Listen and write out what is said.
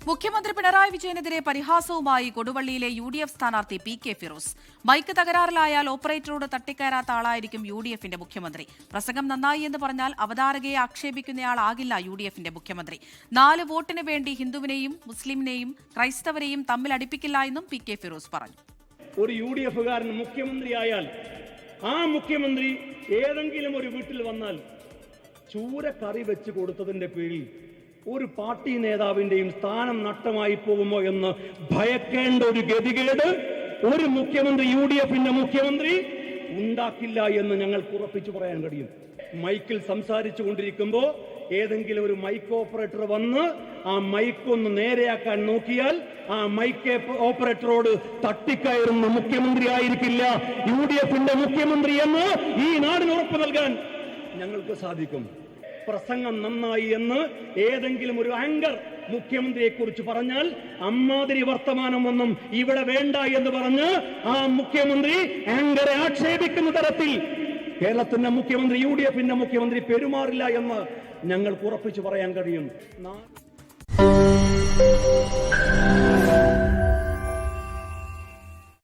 മുഖ്യമന്ത്രി പിണറായി വിജയനെതിരെ പരിഹാസവുമായി കൊടുവള്ളിയിലെ UDF സ്ഥാനാർത്ഥി PK Firoz. Mic തകരാറിലായാൽ ഓപ്പറേറ്ററോട് തട്ടിക്കയറാത്ത ആളായിരിക്കും UDFന്റെ മുഖ്യമന്ത്രി. പ്രസംഗം നന്നായി എന്ന് പറഞ്ഞാൽ അവതാരകയെ ആക്ഷേപിക്കുന്നയാളാകില്ല UDFന്റെ മുഖ്യമന്ത്രി. 4 വോട്ടിന് വേണ്ടി ഹിന്ദുവിനെയും മുസ്ലിമിനെയും ക്രൈസ്തവരെയും തമ്മിൽ അടുപ്പിക്കില്ല എന്നും PK ഫിറോസ് പറഞ്ഞു. ഒരു UDFകാരൻ മുഖ്യമന്ത്രിയായാൽ ആ മുഖ്യമന്ത്രി ഏതെങ്കിലും ഒരു വീട്ടിൽ വന്നാൽ ചൂര കറി വെച്ച് കൊടുത്തതിന്റെ പേരിൽ ഒരു പാർട്ടി നേതാവിന്റെയും സ്ഥാനം നഷ്ടമായി പോകുമോ എന്ന് ഭയക്കേണ്ട ഒരു ഗതികേട് ഒരു മുഖ്യമന്ത്രി UDFന്റെ മുഖ്യമന്ത്രി ഉണ്ടാക്കില്ല എന്ന് ഞങ്ങൾക്ക് ഉറപ്പിച്ചു പറയാൻ കഴിയും. മൈക്കിൽ സംസാരിച്ചു കൊണ്ടിരിക്കുമ്പോൾ ഏതെങ്കിലും ഒരു മൈക്ക് ഓപ്പറേറ്റർ വന്ന് ആ മൈക്ക് ഒന്ന് നേരെയാക്കാൻ നോക്കിയാൽ ആ മൈക്ക് ഓപ്പറേറ്ററോട് തട്ടിക്കയറുന്ന മുഖ്യമന്ത്രി ആയിരിക്കില്ല UDFന്റെ മുഖ്യമന്ത്രി എന്ന് ഈ നാടിന് ഉറപ്പ് നൽകാൻ ഞങ്ങൾക്ക് സാധിക്കും. പ്രസംഗം നന്നായി എന്ന് ഏതെങ്കിലും ഒരു ആങ്കർ മുഖ്യമന്ത്രിയെ കുറിച്ച് പറഞ്ഞാൽ അമ്മാതിരി വർത്തമാനമൊന്നും ഇവിടെ വേണ്ട എന്ന് പറഞ്ഞ് ആ മുഖ്യമന്ത്രി ആങ്കറെ ആക്ഷേപിക്കുന്ന തരത്തിൽ കേരളത്തിന്റെ മുഖ്യമന്ത്രി UDFന്റെ മുഖ്യമന്ത്രി പെരുമാറില്ല എന്ന് ഞങ്ങൾക്ക് ഉറപ്പിച്ചു പറയാൻ കഴിയും.